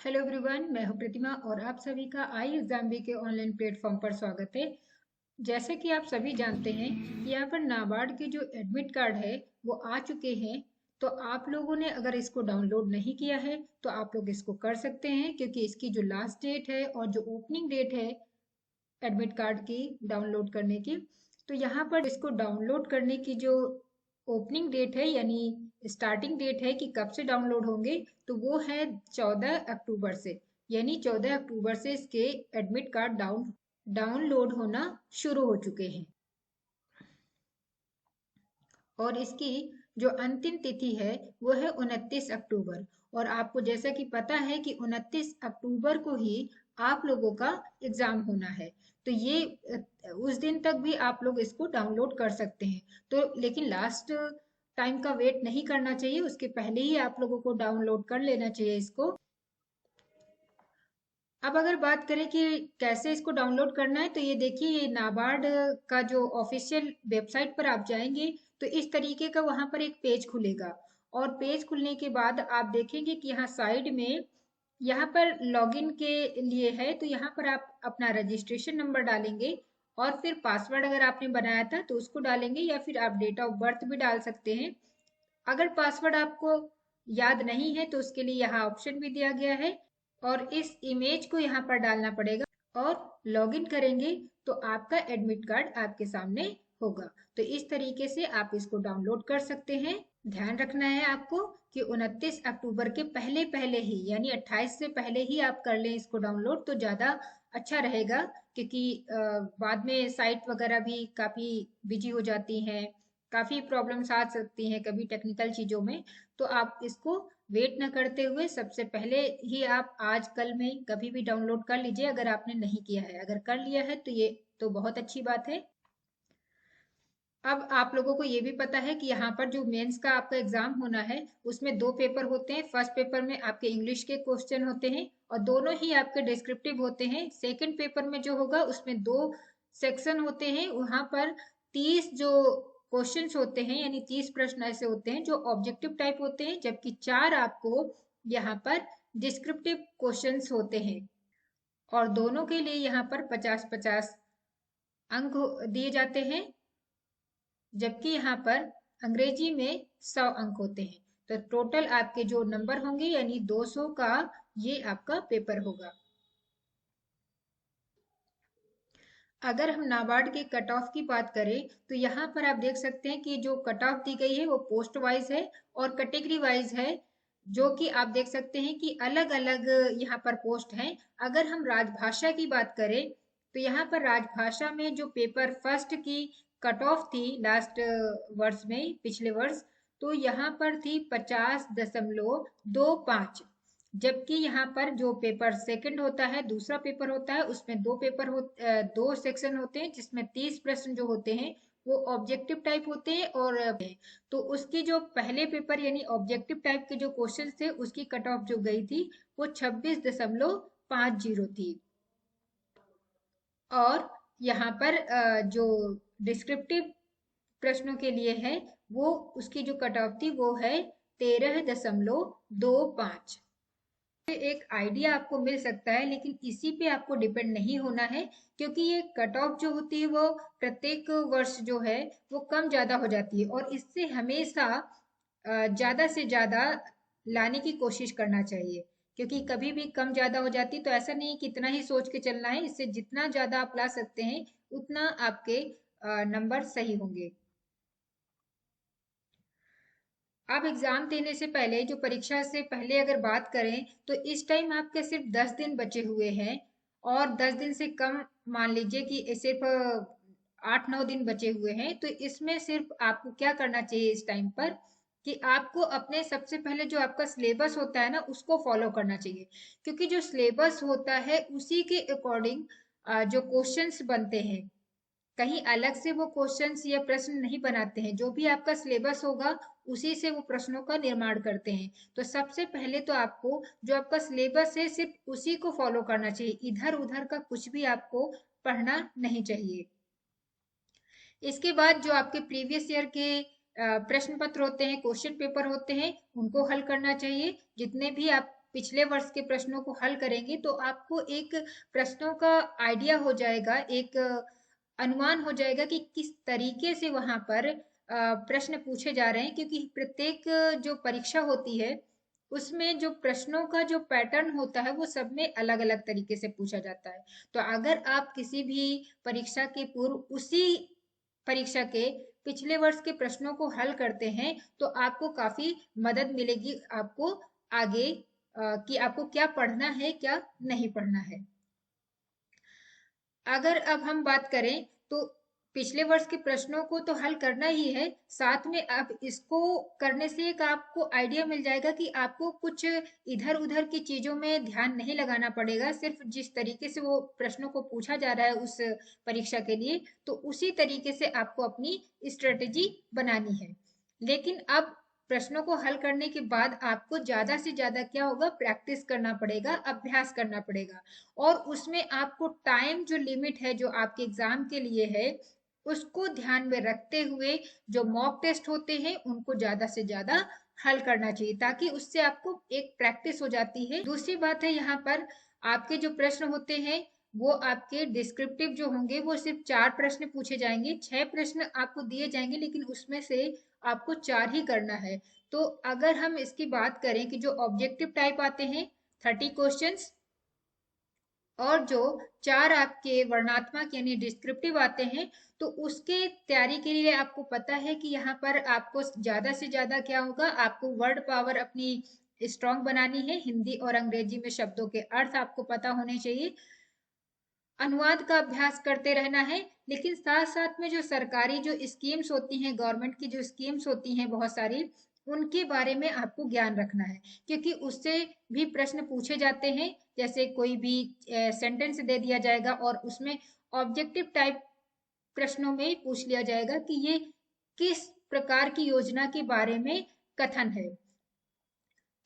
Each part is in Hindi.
हेलो एवरीवन, मैं हूं प्रतिमा और आप सभी का आई एग्जाम बी के ऑनलाइन प्लेटफॉर्म पर स्वागत है। जैसे कि आप सभी जानते हैं कि यहाँ पर नाबार्ड के जो एडमिट कार्ड है वो आ चुके हैं। तो आप लोगों ने अगर इसको डाउनलोड नहीं किया है तो आप लोग इसको कर सकते हैं, क्योंकि इसकी जो लास्ट डेट है और जो ओपनिंग डेट है एडमिट कार्ड की डाउनलोड करने की, तो यहाँ पर इसको डाउनलोड करने की जो ओपनिंग डेट है यानी स्टार्टिंग डेट है कि कब से डाउनलोड होंगे, तो वो है 14 अक्टूबर से। यानी 14 अक्टूबर से इसके एडमिट कार्ड डाउनलोड होना शुरू हो चुके हैं। और इसकी जो अंतिम तिथि है वो है 29 अक्टूबर। और आपको जैसा कि पता है कि 29 अक्टूबर को ही आप लोगों का एग्जाम होना है। तो ये उस दिन तक भी आप लोग इसको डाउनलोड कर सकते हैं। तो लेकिन लास्ट टाइम का वेट नहीं करना चाहिए, उसके पहले ही आप लोगों को डाउनलोड कर लेना चाहिए इसको। अब अगर बात करें कि कैसे इसको डाउनलोड करना है, तो ये देखिए, ये नाबार्ड का जो ऑफिशियल वेबसाइट पर आप जाएंगे तो इस तरीके का वहां पर एक पेज खुलेगा। और पेज खुलने के बाद आप देखेंगे कि यहाँ साइड में यहाँ पर लॉगिन के लिए है, तो यहाँ पर आप अपना रजिस्ट्रेशन नंबर डालेंगे और फिर पासवर्ड अगर आपने बनाया था तो उसको डालेंगे, या फिर आप डेट ऑफ बर्थ भी डाल सकते हैं। अगर पासवर्ड आपको याद नहीं है तो उसके लिए यहाँ ऑप्शन भी दिया गया है, और इस इमेज को यहाँ पर डालना पड़ेगा। और लॉगिन करेंगे तो आपका एडमिट कार्ड आपके सामने होगा। तो इस तरीके से आप इसको डाउनलोड कर सकते हैं। ध्यान रखना है आपको कि 29 अक्टूबर के पहले पहले ही, यानी 28 से पहले ही आप कर लें इसको डाउनलोड, तो ज़्यादा अच्छा रहेगा। क्योंकि बाद में साइट वगैरह भी काफ़ी बिजी हो जाती हैं, काफ़ी प्रॉब्लम्स आ सकती हैं कभी टेक्निकल चीज़ों में। तो आप इसको वेट न करते हुए सबसे पहले ही आप आज कल में कभी भी डाउनलोड कर लीजिए, अगर आपने नहीं किया है। अगर कर लिया है तो ये तो बहुत अच्छी बात है। अब आप लोगों को ये भी पता है कि यहाँ पर जो मेंस का आपका एग्जाम होना है उसमें दो पेपर होते हैं। फर्स्ट पेपर में आपके इंग्लिश के क्वेश्चन होते हैं और दोनों ही आपके डिस्क्रिप्टिव होते हैं। सेकंड पेपर में जो होगा उसमें दो सेक्शन होते हैं, वहां पर 30 जो क्वेश्चंस होते हैं, यानी 30 प्रश्न ऐसे होते हैं जो ऑब्जेक्टिव टाइप होते हैं, जबकि 4 आपको यहाँ पर डिस्क्रिप्टिव क्वेश्चंस होते हैं। और दोनों के लिए यहाँ पर 50-50 अंक दिए जाते हैं, जबकि यहाँ पर अंग्रेजी में 100 अंक होते हैं। तो टोटल आपके जो नंबर होंगे यानी 200 का ये आपका पेपर होगा। अगर हम नाबार्ड के कट ऑफ की बात करें तो यहाँ पर आप देख सकते हैं कि जो कट ऑफ दी गई है वो पोस्ट वाइज है और कैटेगरी वाइज है, जो कि आप देख सकते हैं कि अलग अलग यहाँ पर पोस्ट हैं। अगर हम राजभाषा की बात करें तो यहाँ पर राजभाषा में जो पेपर फर्स्ट की कट ऑफ थी लास्ट वर्ष में, पिछले वर्ष, तो यहाँ पर थी 50.25। जबकि यहाँ पर जो पेपर सेकंड होता है, दूसरा पेपर होता है, उसमें दो सेक्शन होते हैं, जिसमें 30 प्रश्न जो होते हैं वो ऑब्जेक्टिव टाइप होते हैं। और तो उसकी जो पहले पेपर यानी ऑब्जेक्टिव टाइप के जो क्वेश्चन थे उसकी कट ऑफ जो गई थी वो 26.50 थी। और यहाँ पर जो डिस्क्रिप्टिव प्रश्नों के लिए है वो उसकी जो कट ऑफ थी वो है 13.25। एक आइडिया आपको मिल सकता है, लेकिन इसी पे आपको डिपेंड नहीं होना है, क्योंकि ये कट ऑफ जो होती है वो प्रत्येक वर्ष जो है वो कम ज्यादा हो जाती है, और इससे हमेशा ज्यादा से ज्यादा लाने की कोशिश करना चाहिए। क्योंकि कभी भी कम ज्यादा हो जाती है तो ऐसा नहीं कि इतना ही सोच के चलना है, इससे जितना ज्यादा आप ला सकते हैं उतना आपके नंबर सही होंगे। आप एग्जाम देने से पहले, जो परीक्षा से पहले अगर बात करें, तो इस टाइम आपके सिर्फ 10 दिन बचे हुए हैं। और 10 दिन से कम मान लीजिए कि सिर्फ 8-9 दिन बचे हुए हैं। तो इसमें सिर्फ आपको क्या करना चाहिए इस टाइम पर, कि आपको अपने सबसे पहले जो आपका सिलेबस होता है ना उसको फॉलो करना चाहिए। क्योंकि जो सिलेबस होता है उसी के अकॉर्डिंग जो क्वेश्चंस बनते हैं, कहीं अलग से वो क्वेश्चंस या प्रश्न नहीं बनाते हैं। जो भी आपका सिलेबस होगा उसी से वो प्रश्नों का निर्माण करते हैं। तो सबसे पहले तो आपको जो आपका सिलेबस है सिर्फ उसी को फॉलो करना चाहिए, इधर उधर का कुछ भी आपको पढ़ना नहीं चाहिए। इसके बाद जो आपके प्रीवियस ईयर के प्रश्न पत्र होते हैं, क्वेश्चन पेपर होते हैं, उनको हल करना चाहिए। जितने भी आप पिछले वर्ष के प्रश्नों को हल करेंगे तो आपको एक प्रश्नों का आइडिया हो जाएगा, एक अनुमान हो जाएगा कि किस तरीके से वहां पर प्रश्न पूछे जा रहे हैं, क्योंकि प्रत्येक जो परीक्षा होती है उसमें जो प्रश्नों का जो पैटर्न होता है वो सब में अलग अलग तरीके से पूछा जाता है। तो अगर आप किसी भी परीक्षा के पूर्व उसी परीक्षा के पिछले वर्ष के प्रश्नों को हल करते हैं तो आपको काफी मदद मिलेगी आपको आगे, कि आपको क्या पढ़ना है क्या नहीं पढ़ना है। अगर अब हम बात करें तो पिछले वर्ष के प्रश्नों को तो हल करना ही है, साथ में अब इसको करने से एक आपको आइडिया मिल जाएगा कि आपको कुछ इधर उधर की चीजों में ध्यान नहीं लगाना पड़ेगा, सिर्फ जिस तरीके से वो प्रश्नों को पूछा जा रहा है उस परीक्षा के लिए तो उसी तरीके से आपको अपनी स्ट्रेटेजी बनानी है। लेकिन अब प्रश्नों को हल करने के बाद आपको ज्यादा से ज्यादा क्या होगा, प्रैक्टिस करना पड़ेगा, अभ्यास करना पड़ेगा। और उसमें आपको टाइम जो लिमिट है जो आपके एग्जाम के लिए है उसको ध्यान में रखते हुए जो मॉक टेस्ट होते हैं उनको ज्यादा से ज्यादा हल करना चाहिए, ताकि उससे आपको एक प्रैक्टिस हो जाती है। दूसरी बात है यहाँ पर आपके जो प्रश्न होते हैं वो आपके डिस्क्रिप्टिव जो होंगे वो सिर्फ 4 प्रश्न पूछे जाएंगे, 6 प्रश्न आपको दिए जाएंगे लेकिन उसमें से आपको 4 ही करना है। तो अगर हम इसकी बात करें कि जो ऑब्जेक्टिव टाइप आते हैं 30 क्वेश्चंस और जो 4 आपके वर्णात्मक यानी डिस्क्रिप्टिव आते हैं तो उसके तैयारी के लिए आपको पता है कि यहाँ पर आपको ज्यादा से ज्यादा क्या होगा, आपको वर्ड पावर अपनी स्ट्रांग बनानी है, हिंदी और अंग्रेजी में शब्दों के अर्थ आपको पता होने चाहिए, अनुवाद का अभ्यास करते रहना है। लेकिन साथ साथ में जो सरकारी जो स्कीम्स होती हैं, गवर्नमेंट की जो स्कीम्स होती हैं बहुत सारी, उनके बारे में आपको ज्ञान रखना है, क्योंकि उससे भी प्रश्न पूछे जाते हैं। जैसे कोई भी सेंटेंस दे दिया जाएगा और उसमें ऑब्जेक्टिव टाइप प्रश्नों में पूछ लिया जाएगा कि ये किस प्रकार की योजना के बारे में कथन है।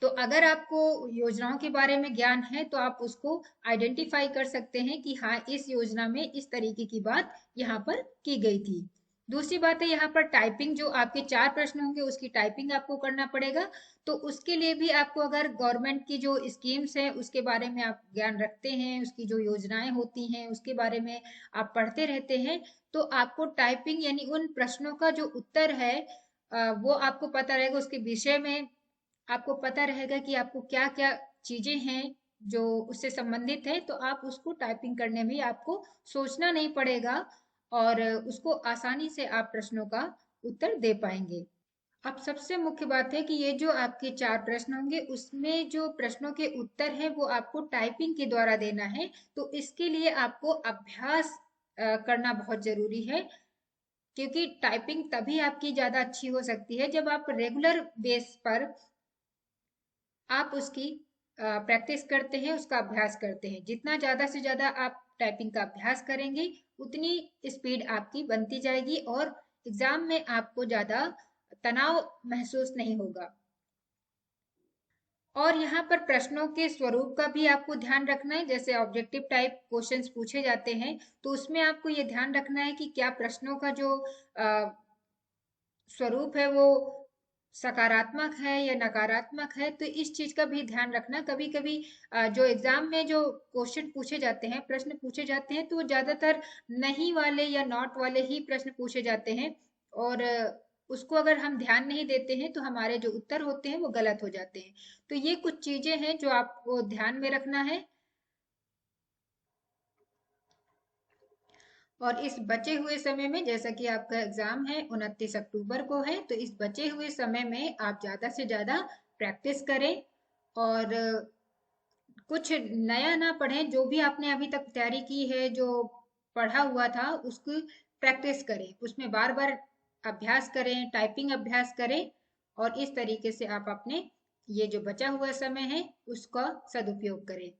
तो अगर आपको योजनाओं के बारे में ज्ञान है तो आप उसको आइडेंटिफाई कर सकते हैं कि हाँ इस योजना में इस तरीके की बात यहाँ पर की गई थी। दूसरी बात है यहाँ पर टाइपिंग, जो आपके 4 प्रश्न होंगे उसकी टाइपिंग आपको करना पड़ेगा। तो उसके लिए भी आपको अगर गवर्नमेंट की जो स्कीम्स है उसके बारे में आप ज्ञान रखते हैं, उसकी जो योजनाएं होती हैं उसके बारे में आप पढ़ते रहते हैं, तो आपको टाइपिंग यानी उन प्रश्नों का जो उत्तर है वो आपको पता रहेगा, उसके विषय में आपको पता रहेगा कि आपको क्या क्या चीजें हैं जो उससे संबंधित है, तो आप उसको टाइपिंग करने में आपको सोचना नहीं पड़ेगा और उसको आसानी से आप प्रश्नों का उत्तर दे पाएंगे। अब सबसे मुख्य बात है कि ये जो आपके 4 प्रश्न होंगे उसमें जो प्रश्नों के उत्तर है वो आपको टाइपिंग के द्वारा देना है। तो इसके लिए आपको अभ्यास करना बहुत जरूरी है, क्योंकि टाइपिंग तभी आपकी ज्यादा अच्छी हो सकती है जब आप रेगुलर बेस पर आप उसकी प्रैक्टिस करते हैं, उसका अभ्यास करते हैं। जितना ज्यादा से ज्यादा आप टाइपिंग का अभ्यास करेंगे उतनी स्पीड आपकी बनती जाएगी और एग्जाम में आपको ज्यादा तनाव महसूस नहीं होगा। और यहाँ पर प्रश्नों के स्वरूप का भी आपको ध्यान रखना है। जैसे ऑब्जेक्टिव टाइप क्वेश्चंस पूछे जाते हैं तो उसमें आपको ये ध्यान रखना है कि क्या प्रश्नों का जो स्वरूप है वो सकारात्मक है या नकारात्मक है। तो इस चीज का भी ध्यान रखना। कभी कभी जो एग्जाम में जो क्वेश्चन पूछे जाते हैं, प्रश्न पूछे जाते हैं, तो वो ज्यादातर नहीं वाले या नॉट वाले ही प्रश्न पूछे जाते हैं और उसको अगर हम ध्यान नहीं देते हैं तो हमारे जो उत्तर होते हैं वो गलत हो जाते हैं। तो ये कुछ चीजें हैं जो आपको ध्यान में रखना है। और इस बचे हुए समय में, जैसा कि आपका एग्जाम है 29 अक्टूबर को है, तो इस बचे हुए समय में आप ज्यादा से ज्यादा प्रैक्टिस करें और कुछ नया ना पढ़ें। जो भी आपने अभी तक तैयारी की है, जो पढ़ा हुआ था उसकी प्रैक्टिस करें, उसमें बार बार अभ्यास करें, टाइपिंग अभ्यास करें और इस तरीके से आप अपने ये जो बचा हुआ समय है उसका सदुपयोग करें।